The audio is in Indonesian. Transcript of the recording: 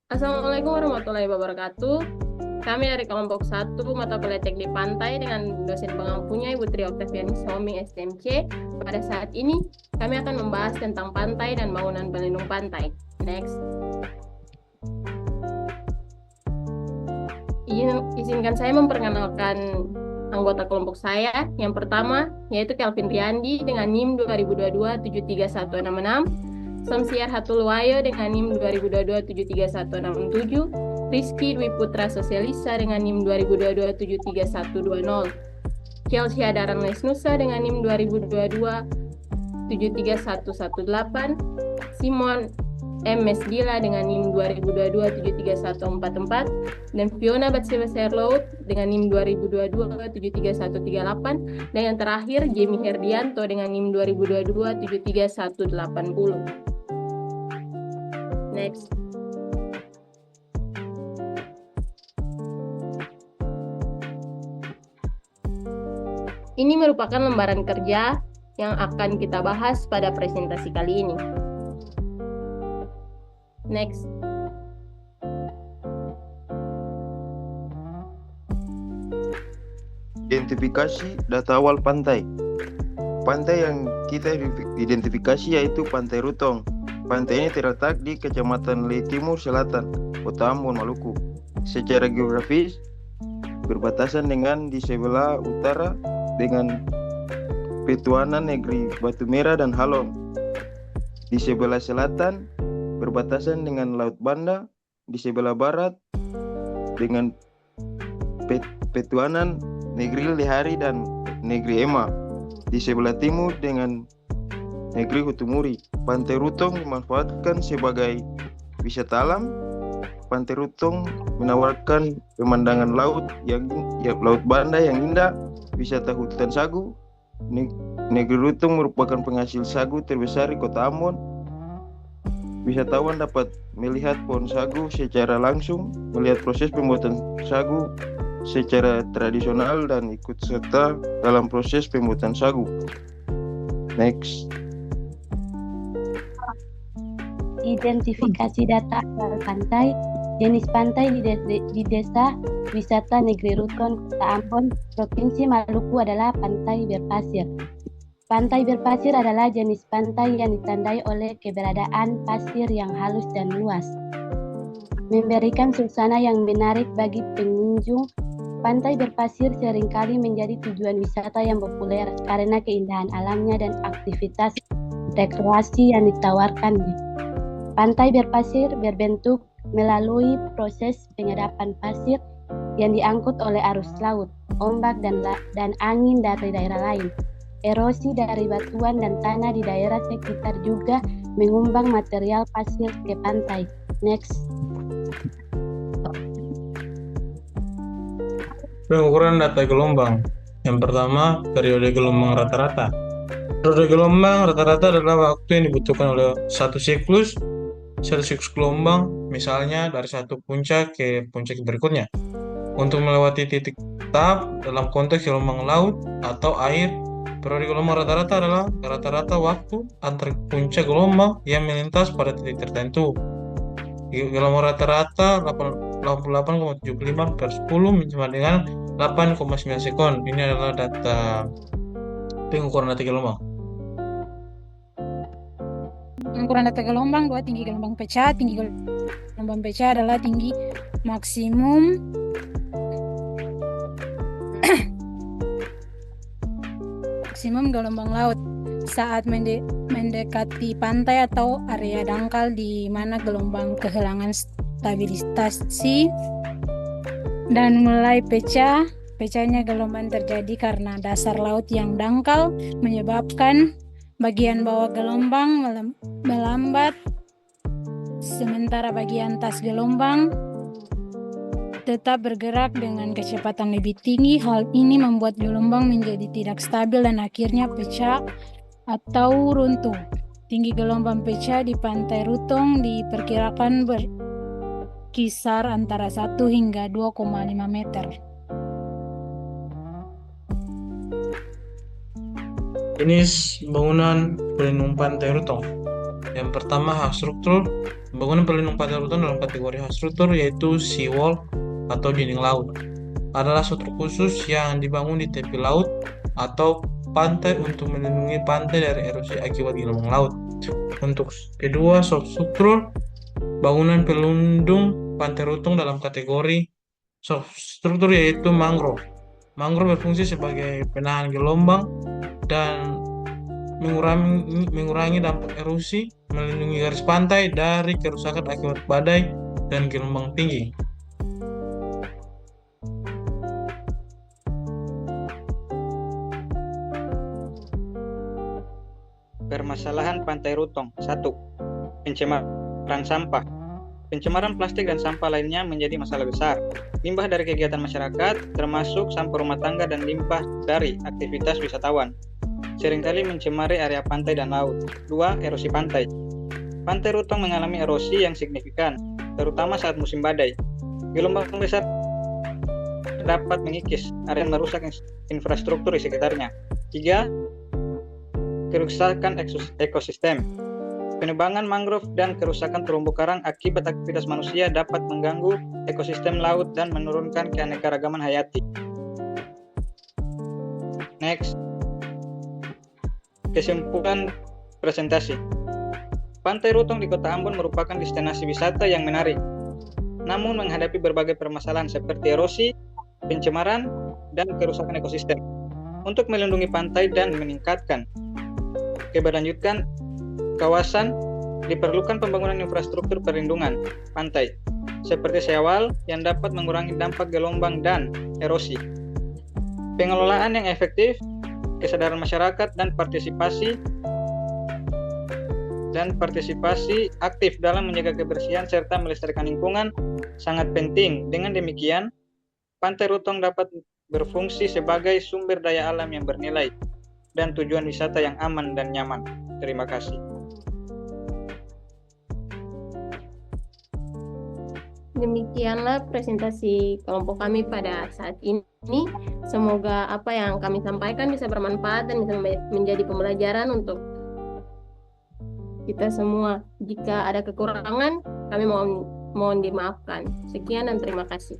Assalamualaikum warahmatullahi wabarakatuh. Kami dari kelompok 1 mata kuliah teknik pantai dengan dosen pengampunya Ibu Tri Oktaviani Somi STMC. Pada saat ini kami akan membahas tentang pantai dan bangunan pelindung pantai. Next. Izinkan saya memperkenalkan anggota kelompok saya. Yang pertama yaitu Kelvin Riyandi dengan NIM 2022-731166, Samsiar Hatulwayo dengan NIM 2022-731167, Rizky Dwi Putra Sosialisa dengan NIM 2022-73120, Chelsea Adaran Lesnusa dengan NIM 2022-73118, Simon M. Mesdila dengan NIM 2022-73144, dan Fiona Batsiwa Serlaut dengan NIM 2022-73138, dan yang terakhir Jamie Herdianto dengan NIM 2022-73180. Next. Ini merupakan lembaran kerja yang akan kita bahas pada presentasi kali ini. Next. Identifikasi data awal pantai. Pantai yang kita identifikasi yaitu Pantai Rutong. Pantai ini terletak di Kecamatan Le Timur Selatan, Kota Ambon, Maluku. Secara geografis, berbatasan dengan di sebelah utara dengan Petuanan Negeri Batu Merah dan Halong. Di sebelah selatan, berbatasan dengan Laut Banda. Di sebelah barat, dengan Petuanan Negeri Lehari dan Negeri Ema. Di sebelah timur dengan Negeri Hutumuri. Pantai Rutong dimanfaatkan sebagai wisata alam. Pantai Rutong menawarkan pemandangan laut Laut Banda yang indah, wisata hutan sagu. Negeri Rutong merupakan penghasil sagu terbesar di Kota Ambon. Wisatawan dapat melihat pohon sagu secara langsung, melihat proses pembuatan sagu secara tradisional dan ikut serta dalam proses pembuatan sagu. Next. Identifikasi data asal pantai. Jenis pantai di desa wisata Negeri Rutong, Kota Ambon, Provinsi Maluku adalah pantai berpasir. Pantai berpasir adalah jenis pantai yang ditandai oleh keberadaan pasir yang halus dan luas, memberikan suasana yang menarik bagi pengunjung. Pantai berpasir seringkali menjadi tujuan wisata yang populer karena keindahan alamnya dan aktivitas rekreasi yang ditawarkannya. Pantai berpasir berbentuk melalui proses penyedapan pasir yang diangkut oleh arus laut, ombak, dan angin dari daerah lain. Erosi dari batuan dan tanah di daerah sekitar juga mengubah material pasir ke pantai. Next. Pengukuran data gelombang. Yang pertama, periode gelombang rata-rata. Periode gelombang rata-rata adalah waktu yang dibutuhkan oleh satu siklus gelombang, misalnya dari satu puncak ke puncak berikutnya, untuk melewati titik tahap dalam konteks gelombang laut atau air. Periode gelombang rata-rata adalah rata-rata waktu antar puncak gelombang yang melintas pada titik tertentu. Gelombang rata-rata 88,75 per 10 sama dengan 8,9 sekon. Ini adalah data pengukuran data gelombang. Pengukuran data gelombang, 2 tinggi gelombang pecah. Tinggi gelombang pecah adalah tinggi maksimum gelombang laut saat mendekati pantai atau area dangkal di mana gelombang kehilangan stabilisasi dan mulai pecah. Pecahnya gelombang terjadi karena dasar laut yang dangkal menyebabkan bagian bawah gelombang melambat, sementara bagian atas gelombang tetap bergerak dengan kecepatan lebih tinggi. Hal ini membuat gelombang menjadi tidak stabil dan akhirnya pecah atau runtuh. Tinggi gelombang pecah di Pantai Rutong diperkirakan berkisar antara 1 hingga 2,5 meter. Jenis bangunan pelindung Pantai Rutong. Yang pertama, hak struktur. Bangunan pelindung pantai Rutong dalam kategori hak struktur yaitu seawall atau dinding laut. Adalah struktur khusus yang dibangun di tepi laut atau pantai untuk melindungi pantai dari erosi akibat gelombang laut. Untuk kedua, soft struktur. Bangunan pelindung pantai Rutong dalam kategori soft struktur yaitu mangrove. Mangrove berfungsi sebagai penahan gelombang dan mengurangi dampak erosi, melindungi garis pantai dari kerusakan akibat badai dan gelombang tinggi. Permasalahan Pantai Rutong. 1. Pencemaran sampah. Pencemaran plastik dan sampah lainnya menjadi masalah besar. Limbah dari kegiatan masyarakat, termasuk sampah rumah tangga dan limbah dari aktivitas wisatawan, seringkali mencemari area pantai dan laut. 2. Erosi pantai. Pantai Rutong mengalami erosi yang signifikan, terutama saat musim badai. Gelombang besar dapat mengikis area dan merusak infrastruktur di sekitarnya. 3. Kerusakan ekosistem. Penebangan mangrove dan kerusakan terumbu karang akibat aktivitas manusia dapat mengganggu ekosistem laut dan menurunkan keanekaragaman hayati. Next. Kesimpulan presentasi. Pantai Rutong di Kota Ambon merupakan destinasi wisata yang menarik. Namun menghadapi berbagai permasalahan seperti erosi, pencemaran, dan kerusakan ekosistem. Untuk melindungi pantai dan meningkatkan keberlanjutan kawasan, diperlukan pembangunan infrastruktur perlindungan pantai, seperti seawall yang dapat mengurangi dampak gelombang dan erosi. Pengelolaan yang efektif, kesadaran masyarakat, dan partisipasi aktif dalam menjaga kebersihan serta melestarikan lingkungan sangat penting. Dengan demikian, Pantai Rutong dapat berfungsi sebagai sumber daya alam yang bernilai dan tujuan wisata yang aman dan nyaman. Terima kasih. Demikianlah presentasi kelompok kami pada saat ini. Semoga apa yang kami sampaikan bisa bermanfaat dan bisa menjadi pembelajaran untuk kita semua. Jika ada kekurangan, kami mohon dimaafkan. Sekian dan terima kasih.